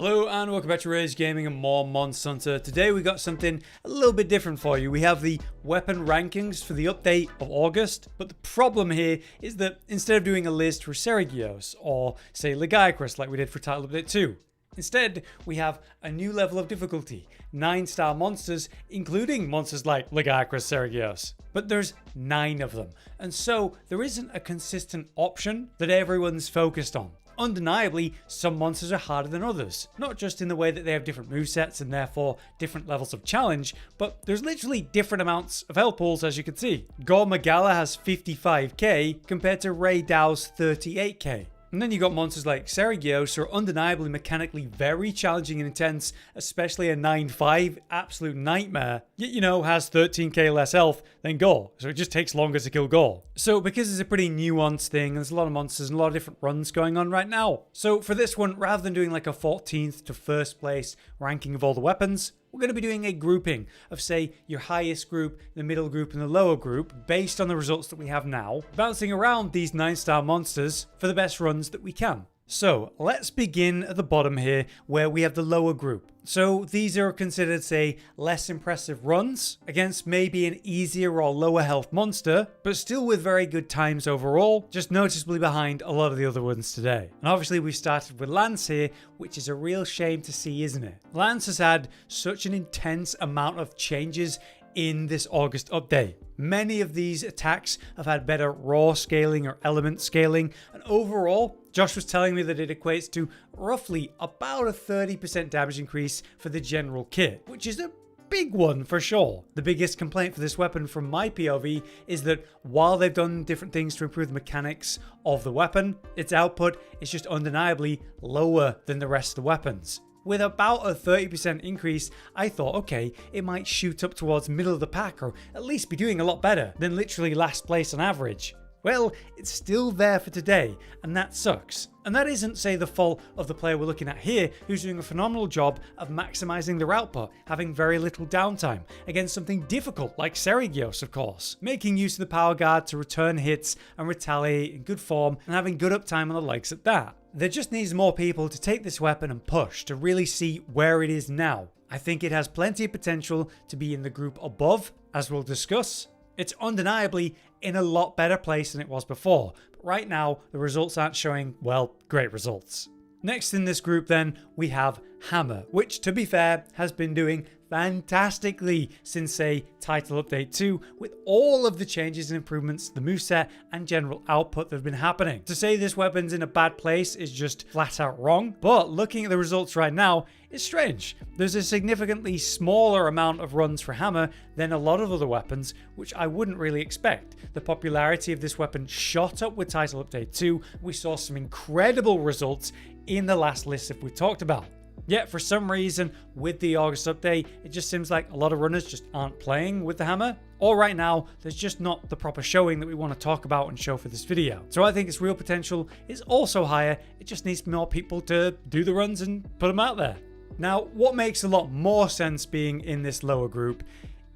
Hello and welcome back to Rage Gaming and more Monster Hunter. Today we got something a little bit different for you. We have the weapon rankings for the update of August, but the problem here is that instead of doing a list for Seregios or say Legaicrus like we did for Title Update 2, instead we have a new level of difficulty, 9-star monsters, including monsters like Legaicrus Seregios. But there's 9 of them, and so there isn't a consistent option that everyone's focused on. Undeniably, some monsters are harder than others, not just in the way that they have different movesets and therefore different levels of challenge, but there's literally different amounts of health pools, as you can see. Gore Magala has 55k compared to Ray Dow's 38k. And then you got monsters like Seregios, who are undeniably mechanically very challenging and intense, especially a 9-5, absolute nightmare, yet has 13k less health than Gore, so it just takes longer to kill Gore. So because it's a pretty nuanced thing, there's a lot of monsters and a lot of different runs going on right now. So for this one, rather than doing like a 14th to 1st place ranking of all the weapons, we're going to be doing a grouping of, say, your highest group, the middle group, and the lower group based on the results that we have now, bouncing around these 9-star monsters for the best runs that we can. So let's begin at the bottom here where we have the lower group. So these are considered, say, less impressive runs against maybe an easier or lower health monster, but still with very good times overall, just noticeably behind a lot of the other ones today. And obviously we started with Lance here, which is a real shame to see, isn't it? Lance has had such an intense amount of changes in this August update. Many of these attacks have had better raw scaling or element scaling, and overall, Josh was telling me that it equates to roughly about a 30% damage increase for the general kit, which is a big one for sure. The biggest complaint for this weapon from my POV is that while they've done different things to improve the mechanics of the weapon, its output is just undeniably lower than the rest of the weapons. With about a 30% increase, I thought, okay, it might shoot up towards middle of the pack or at least be doing a lot better than literally last place on average. Well, it's still there for today, and that sucks. And that isn't, say, the fault of the player we're looking at here, who's doing a phenomenal job of maximizing their output, having very little downtime, against something difficult like Seregios, of course, making use of the power guard to return hits and retaliate in good form, and having good uptime on the legs at that. There just needs more people to take this weapon and push to really see where it is now. I think it has plenty of potential to be in the group above, as we'll discuss. It's undeniably in a lot better place than it was before, but right now the results aren't showing, well, great results. Next in this group then, we have Hammer, which to be fair has been doing fantastically since, say, Title Update 2, with all of the changes and improvements to the moveset and general output that have been happening. To say this weapon's in a bad place is just flat out wrong, but looking at the results right now, it's strange. There's a significantly smaller amount of runs for Hammer than a lot of other weapons, which I wouldn't really expect. The popularity of this weapon shot up with Title Update 2. We saw some incredible results in the last list that we talked about. Yet for some reason with the August update, it just seems like a lot of runners just aren't playing with the Hammer, or right now there's just not the proper showing that we want to talk about and show for this video. So I think its real potential is also higher, it just needs more people to do the runs and put them out there. Now what makes a lot more sense being in this lower group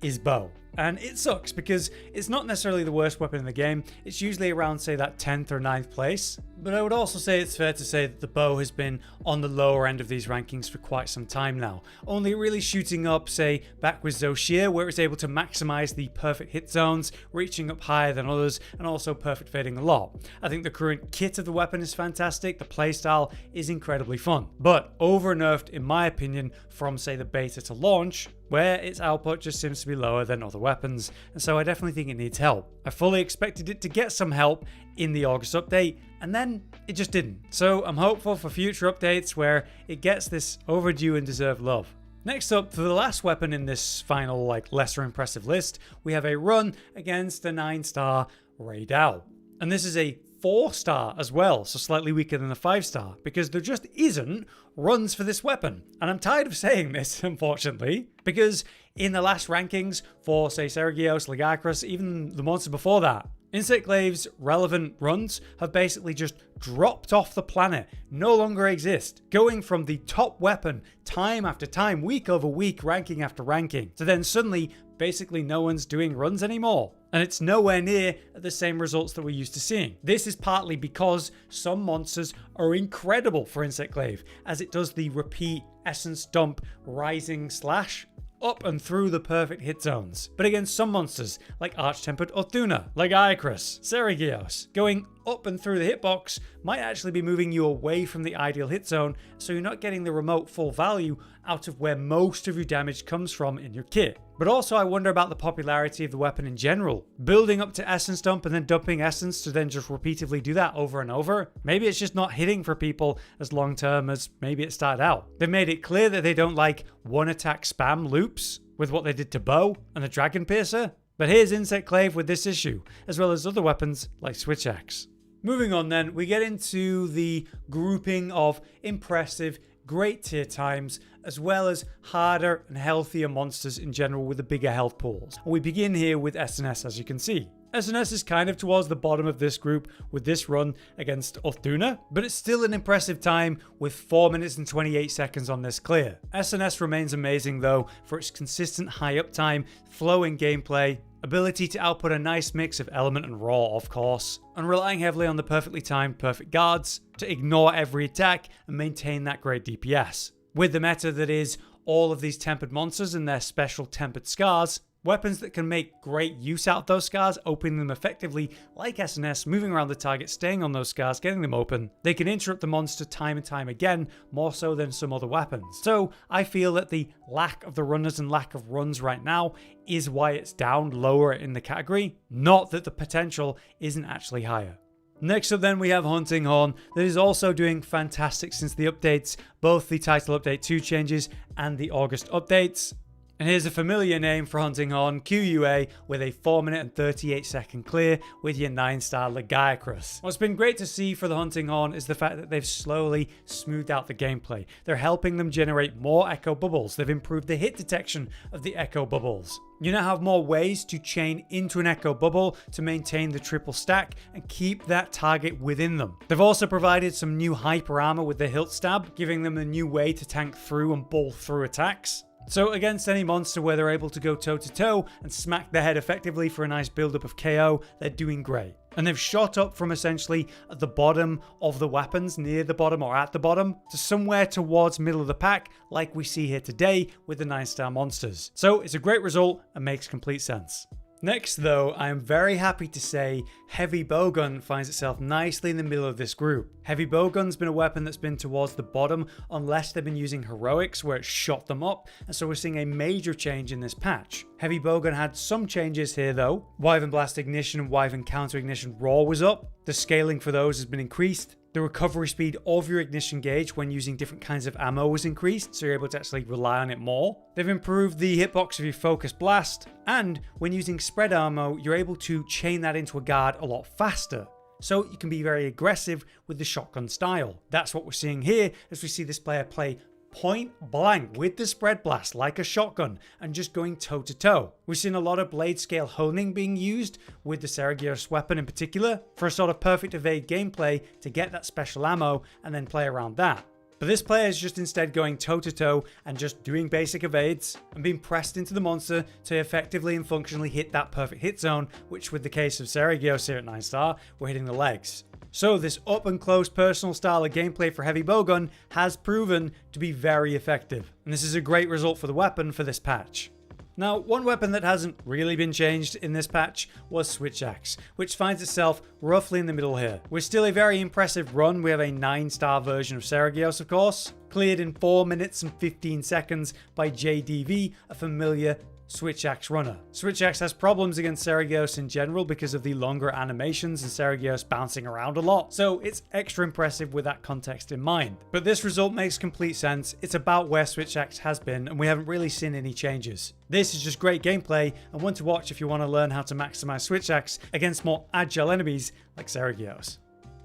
is bow. And it sucks because it's not necessarily the worst weapon in the game. It's usually around, say, that 10th or 9th place. But I would also say it's fair to say that the bow has been on the lower end of these rankings for quite some time now. Only really shooting up, say, back with Zoshir, where it's able to maximize the perfect hit zones, reaching up higher than others, and also perfect fading a lot. I think the current kit of the weapon is fantastic. The playstyle is incredibly fun. But over-nerfed, in my opinion, from, say, the beta to launch, where its output just seems to be lower than other weapons, and so I definitely think it needs help. I fully expected it to get some help in the August update, and then it just didn't. So I'm hopeful for future updates where it gets this overdue and deserved love. Next up, for the last weapon in this final, lesser impressive list, we have a run against the 9-star Ray Dow. And this is a 4-star as well, so slightly weaker than a 5-star, because there just isn't runs for this weapon. And I'm tired of saying this, unfortunately, because in the last rankings for, say, Seregios, Legaicrus, even the monster before that, Insect Glaive's relevant runs have basically just dropped off the planet, no longer exist, going from the top weapon time after time, week over week, ranking after ranking, to then suddenly basically no one's doing runs anymore. And it's nowhere near the same results that we're used to seeing. This is partly because some monsters are incredible for insect glaive, as it does the repeat essence dump rising slash up and through the perfect hit zones. But against some monsters, like arch-tempered or duna, like Icris, Seregios, going up and through the hitbox might actually be moving you away from the ideal hit zone, so you're not getting the remote full value out of where most of your damage comes from in your kit. But also I wonder about the popularity of the weapon in general. Building up to essence dump and then dumping essence to then just repeatedly do that over and over. Maybe it's just not hitting for people as long term as maybe it started out. They've made it clear that they don't like one attack spam loops with what they did to bow and the dragon piercer. But here's insect glaive with this issue, as well as other weapons like switch axe. Moving on then, we get into the grouping of impressive, great tier times, as well as harder and healthier monsters in general with the bigger health pools. And we begin here with SNS, as you can see. SNS is kind of towards the bottom of this group with this run against Duna, but it's still an impressive time with 4 minutes and 28 seconds on this clear. SNS remains amazing though for its consistent high uptime, flowing gameplay, ability to output a nice mix of element and raw of course, and relying heavily on the perfectly timed perfect guards to ignore every attack and maintain that great DPS. With the meta that is all of these tempered monsters and their special tempered scars, weapons that can make great use out of those scars, opening them effectively like SNS, moving around the target, staying on those scars, getting them open. They can interrupt the monster time and time again, more so than some other weapons. So I feel that the lack of the runners and lack of runs right now is why it's down lower in the category, not that the potential isn't actually higher. Next up then we have Hunting Horn that is also doing fantastic since the updates, both the title update 2 changes and the August updates. And here's a familiar name for Hunting Horn, QUA, with a 4 minute and 38 second clear with your 9-star Legiacrus. What's been great to see for the Hunting Horn is the fact that they've slowly smoothed out the gameplay. They're helping them generate more echo bubbles. They've improved the hit detection of the echo bubbles. You now have more ways to chain into an echo bubble to maintain the triple stack and keep that target within them. They've also provided some new hyper armor with the hilt stab, giving them a new way to tank through and ball through attacks. So against any monster where they're able to go toe to toe and smack their head effectively for a nice build-up of KO, they're doing great. And they've shot up from essentially at the bottom of the weapons, near the bottom or at the bottom, to somewhere towards middle of the pack, like we see here today with the 9-star monsters. So it's a great result and makes complete sense. Next though, I am very happy to say heavy bowgun finds itself nicely in the middle of this group. Heavy bowgun's been a weapon that's been towards the bottom unless they've been using heroics where it shot them up, and so we're seeing a major change in this patch. Heavy bowgun had some changes here though. Wyvern blast ignition and wyvern counter ignition raw was up. The scaling for those has been increased. The recovery speed of your ignition gauge when using different kinds of ammo was increased, so you're able to actually rely on it more. They've improved the hitbox of your focus blast, and when using spread ammo, you're able to chain that into a guard a lot faster. So you can be very aggressive with the shotgun style. That's what we're seeing here as we see this player play point blank with the spread blast like a shotgun and just going toe to toe. We've seen a lot of blade scale honing being used with the Seregios weapon in particular for a sort of perfect evade gameplay to get that special ammo and then play around that. But this player is just instead going toe to toe and just doing basic evades and being pressed into the monster to effectively and functionally hit that perfect hit zone, which with the case of Seregios here at 9-star, we're hitting the legs. So this up and close personal style of gameplay for heavy bowgun has proven to be very effective, and this is a great result for the weapon for this patch. Now, one weapon that hasn't really been changed in this patch was Switch Axe, which finds itself roughly in the middle here. We're still a very impressive run. We have a 9-star version of Seregios, of course, cleared in 4 minutes and 15 seconds by JDV, a familiar Switch Axe runner. Switch Axe has problems against Seregios in general because of the longer animations and Seregios bouncing around a lot, so it's extra impressive with that context in mind. But this result makes complete sense. It's about where Switch Axe has been and we haven't really seen any changes. This is just great gameplay and one to watch if you want to learn how to maximize Switch Axe against more agile enemies like Seregios.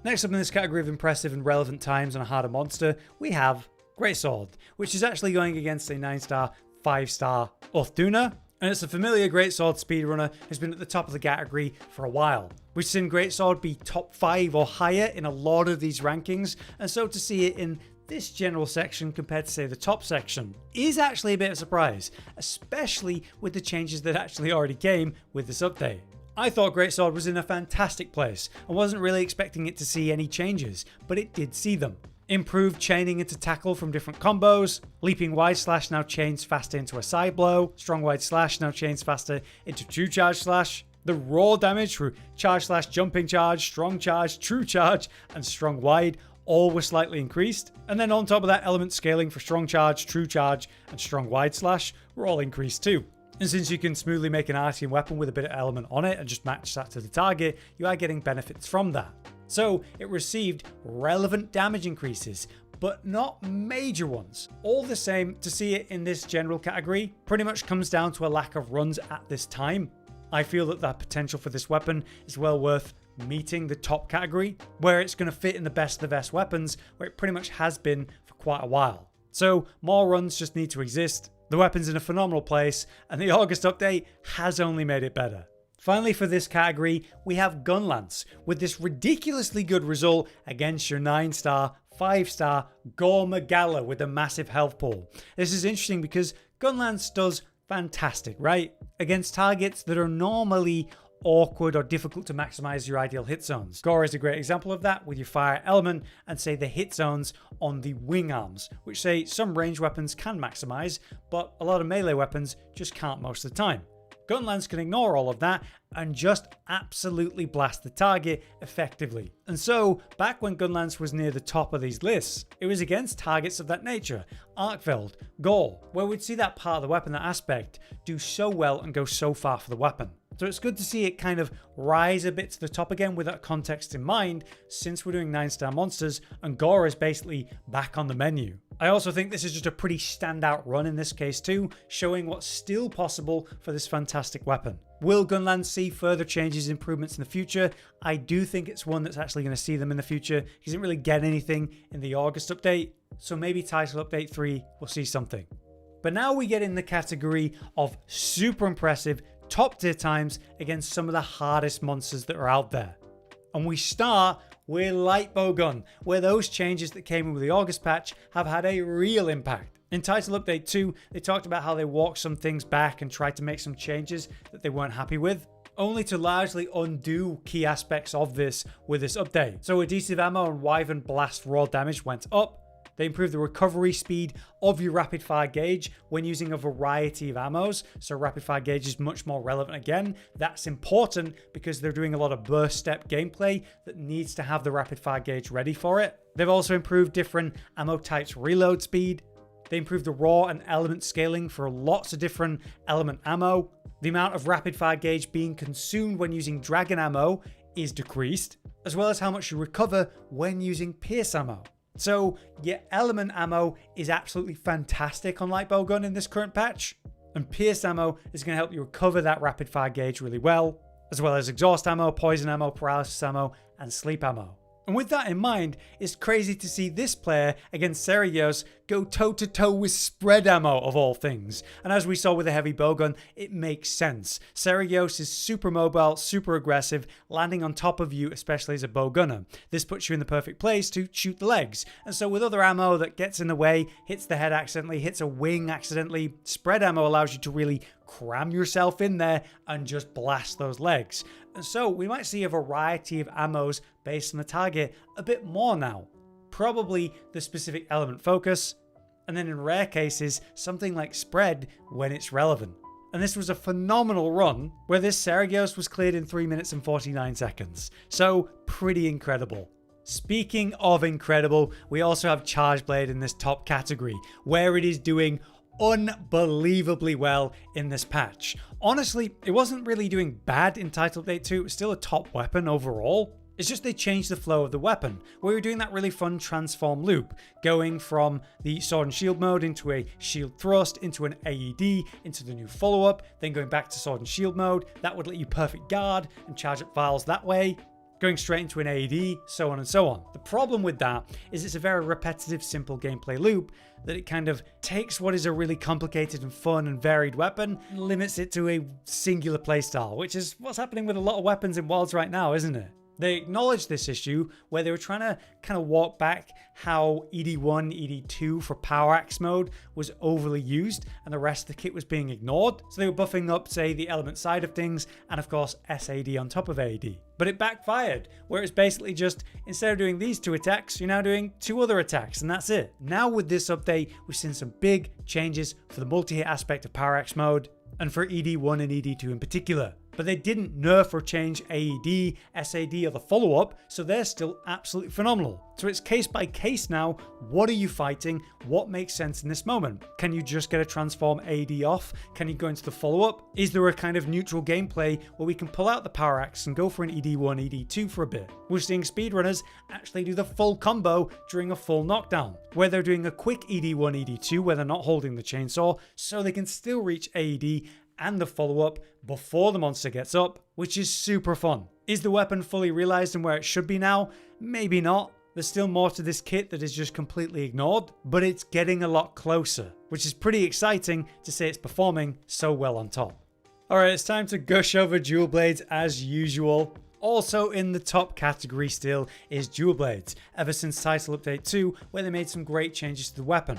Next up in this category of impressive and relevant times on a harder monster, we have Greatsword, which is actually going against a 9-star 5-star Duna, and it's a familiar Greatsword speedrunner who's been at the top of the category for a while. We've seen Greatsword be top 5 or higher in a lot of these rankings, and so to see it in this general section compared to say the top section is actually a bit of a surprise, especially with the changes that actually already came with this update. I thought Greatsword was in a fantastic place and wasn't really expecting it to see any changes, but it did see them. Improved chaining into tackle from different combos, leaping wide slash now chains faster into a side blow, strong wide slash now chains faster into true charge slash, the raw damage through charge slash jumping charge, strong charge, true charge, and strong wide all were slightly increased. And then on top of that, element scaling for strong charge, true charge, and strong wide slash were all increased too. And since you can smoothly make an artian weapon with a bit of element on it and just match that to the target, you are getting benefits from that. So it received relevant damage increases, but not major ones. All the same, to see it in this general category pretty much comes down to a lack of runs at this time. I feel that the potential for this weapon is well worth meeting the top category, where it's going to fit in the best of the best weapons, where it pretty much has been for quite a while. So more runs just need to exist. The weapon's in a phenomenal place, and the August update has only made it better. Finally, for this category, we have gunlance, with this ridiculously good result against your 9-star, 5-star gore magala with a massive health pool. This is interesting because gunlance does fantastic, right? Against targets that are normally awkward or difficult to maximize your ideal hit zones. Gore is a great example of that with your fire element and say the hit zones on the wing arms, which say some range weapons can maximize, but a lot of melee weapons just can't most of the time. Gunlance can ignore all of that and just absolutely blast the target effectively. And so, back when Gunlance was near the top of these lists, it was against targets of that nature, arkveld, gore, where we'd see that part of the weapon, that aspect, do so well and go so far for the weapon. So it's good to see it kind of rise a bit to the top again with that context in mind, since we're doing 9-star monsters and gore is basically back on the menu. I also think this is just a pretty standout run in this case too, showing what's still possible for this fantastic weapon. Will Gunlance see further changes, improvements in the future? I do think it's one that's actually going to see them in the future. He didn't really get anything in the August update, so maybe title update 3 will see something. But now we get in the category of super impressive top tier times against some of the hardest monsters that are out there. And we start with light bowgun, where those changes that came in with the August patch have had a real impact. In Title Update 2, they talked about how they walked some things back and tried to make some changes that they weren't happy with, only to largely undo key aspects of this with this update. So adhesive ammo and wyvern blast raw damage went up. They improved the recovery speed of your rapid fire gauge when using a variety of ammos. So rapid fire gauge is much more relevant again. That's important because they're doing a lot of burst step gameplay that needs to have the rapid fire gauge ready for it. They've also improved different ammo types reload speed. They improved the raw and element scaling for lots of different element ammo. The amount of rapid fire gauge being consumed when using dragon ammo is decreased, as well as how much you recover when using pierce ammo. So your element ammo is absolutely fantastic on light bowgun in this current patch, and pierce ammo is going to help you recover that rapid fire gauge really well, as well as exhaust ammo, poison ammo, paralysis ammo, and sleep ammo. And with that in mind, it's crazy to see this player against Serios go toe-to-toe with spread ammo of all things. And as we saw with the heavy bowgun, it makes sense. Serios is super mobile, super aggressive, landing on top of you, especially as a bowgunner. This puts you in the perfect place to shoot the legs. And so with other ammo that gets in the way, hits the head accidentally, hits a wing accidentally, spread ammo allows you to really cram yourself in there and just blast those legs. And so we might see a variety of ammos based on the target a bit more now. Probably the specific element focus, and then in rare cases, something like spread when it's relevant. And this was a phenomenal run where this Serios was cleared in 3 minutes and 49 seconds. So pretty incredible. Speaking of incredible, we also have Charge Blade in this top category, where it is doing unbelievably well in this patch. Honestly, it wasn't really doing bad in Title Update 2, it was still a top weapon overall. It's just they changed the flow of the weapon, where you're doing that really fun transform loop, going from the sword and shield mode into a shield thrust, into an AED, into the new follow-up, then going back to sword and shield mode. That would let you perfect guard and charge up vials that way, going straight into an AED, so on and so on. The problem with that is it's a very repetitive, simple gameplay loop that it kind of takes what is a really complicated and fun and varied weapon and limits it to a singular playstyle, which is what's happening with a lot of weapons in Wilds right now, isn't it? They acknowledged this issue where they were trying to kind of walk back how ED1, ED2 for power axe mode was overly used and the rest of the kit was being ignored. So they were buffing up, say, the element side of things and of course SAD on top of AD. But it backfired, where it's basically just, instead of doing these 2 attacks, you're now doing 2 other attacks, and that's it. Now with this update, we've seen some big changes for the multi-hit aspect of power axe mode, and for ED1 and ED2 in particular. But they didn't nerf or change AED, SAD or the follow-up, so they're still absolutely phenomenal. So it's case by case now. What are you fighting? What makes sense in this moment? Can you just get a transform AED off? Can you go into the follow-up? Is there a kind of neutral gameplay where we can pull out the power axe and go for an ED1, ED2 for a bit? We're seeing speedrunners actually do the full combo during a full knockdown, where they're doing a quick ED1, ED2 where they're not holding the chainsaw, so they can still reach AED and the follow-up before the monster gets up, which is super fun. Is the weapon fully realized and where it should be now? Maybe not. There's still more to this kit that is just completely ignored, but it's getting a lot closer, which is pretty exciting to say it's performing so well on top. Alright, it's time to gush over dual blades as usual. Also in the top category still is dual blades, ever since Title Update 2, where they made some great changes to the weapon.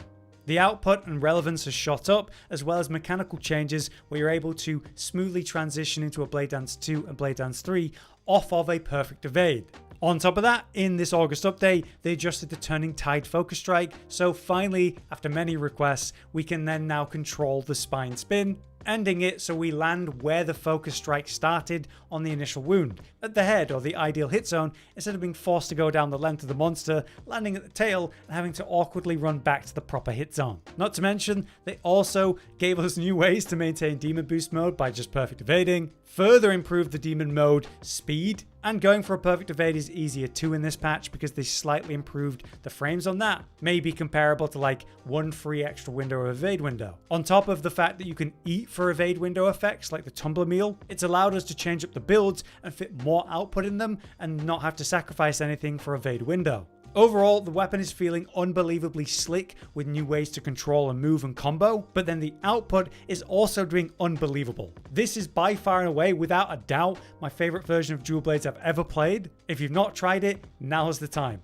The output and relevance has shot up, as well as mechanical changes where you're able to smoothly transition into a Blade Dance 2 and Blade Dance 3 off of a perfect evade. On top of that, in this August update, they adjusted the Turning Tide focus strike, so finally, after many requests, we can then now control the spine spin, ending it so we land where the focus strike started on the initial wound, at the head or the ideal hit zone, instead of being forced to go down the length of the monster, landing at the tail and having to awkwardly run back to the proper hit zone. Not to mention, they also gave us new ways to maintain demon boost mode by just perfect evading, further improved the demon mode speed, and going for a perfect evade is easier too in this patch because they slightly improved the frames on that. Maybe comparable to like 1 free extra window or evade window. On top of the fact that you can eat for evade window effects like the tumbler meal, it's allowed us to change up the builds and fit more output in them and not have to sacrifice anything for evade window. Overall, the weapon is feeling unbelievably slick with new ways to control and move and combo, but then the output is also doing unbelievable. This is by far and away, without a doubt, my favorite version of dual blades I've ever played. If you've not tried it, now's the time.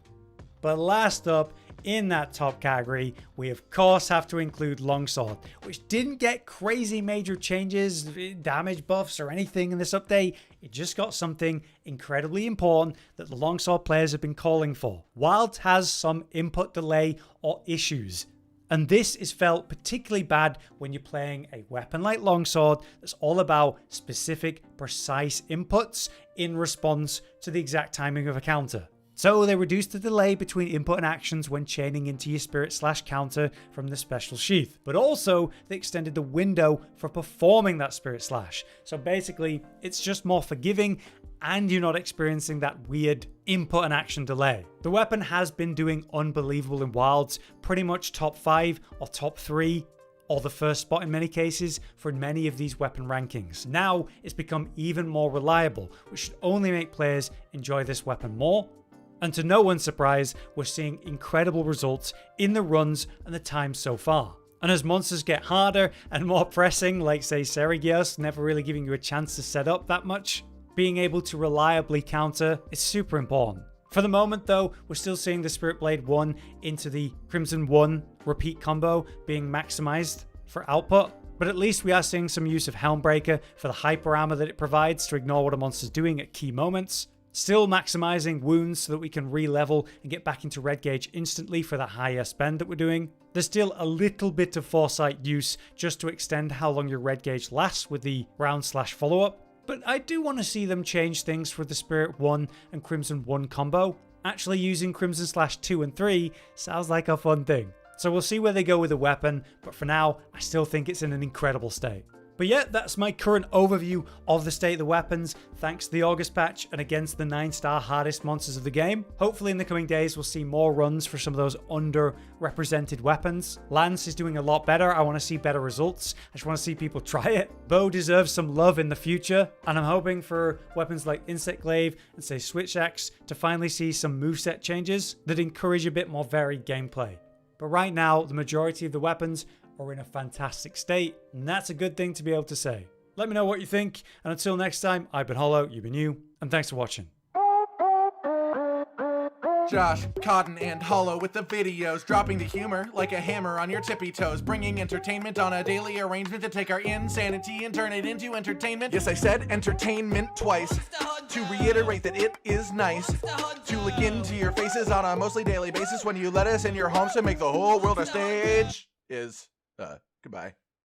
But last up, in that top category, we of course have to include longsword, which didn't get crazy major changes, damage buffs or anything in this update. It just got something incredibly important that the longsword players have been calling for. Wild has some input delay or issues, and this is felt particularly bad when you're playing a weapon like longsword that's all about specific, precise inputs in response to the exact timing of a counter. So they reduced the delay between input and actions when chaining into your spirit/counter from the special sheath. But also, they extended the window for performing that spirit/. So basically, it's just more forgiving and you're not experiencing that weird input and action delay. The weapon has been doing unbelievable in Wilds, pretty much top 5 or top 3. Or the first spot in many cases for many of these weapon rankings. Now it's become even more reliable, which should only make players enjoy this weapon more. And to no one's surprise, we're seeing incredible results in the runs and the time so far. And as monsters get harder and more pressing, like say Seragios, never really giving you a chance to set up that much, being able to reliably counter is super important. For the moment though, we're still seeing the Spirit Blade 1 into the Crimson 1 repeat combo being maximized for output. But at least we are seeing some use of Helmbreaker for the hyper armor that it provides to ignore what a monster's doing at key moments. Still maximizing wounds so that we can re-level and get back into red gauge instantly for the higher spend that we're doing. There's still a little bit of foresight use just to extend how long your red gauge lasts with the round/follow-up. But I do want to see them change things for the Spirit 1 and Crimson 1 combo. Actually using Crimson/2 and 3 sounds like a fun thing. So we'll see where they go with the weapon, but for now, I still think it's in an incredible state. But yeah, that's my current overview of the state of the weapons, thanks to the August patch and against the 9-star hardest monsters of the game. Hopefully in the coming days we'll see more runs for some of those underrepresented weapons. Lance is doing a lot better, I want to see better results, I just want to see people try it. Bow deserves some love in the future, and I'm hoping for weapons like Insect Glaive and say Switch Axe to finally see some moveset changes that encourage a bit more varied gameplay. But right now, the majority of the weapons are in a fantastic state, and that's a good thing to be able to say. Let me know what you think, and until next time, I've been Hollow, you've been you, and thanks for watching. Josh, Cotton, and Hollow with the videos, dropping the humor like a hammer on your tippy toes, bringing entertainment on a daily arrangement to take our insanity and turn it into entertainment. Yes, I said entertainment twice, to reiterate that it is nice to look into your faces on a mostly daily basis when you let us in your homes to make the whole world a stage. Goodbye.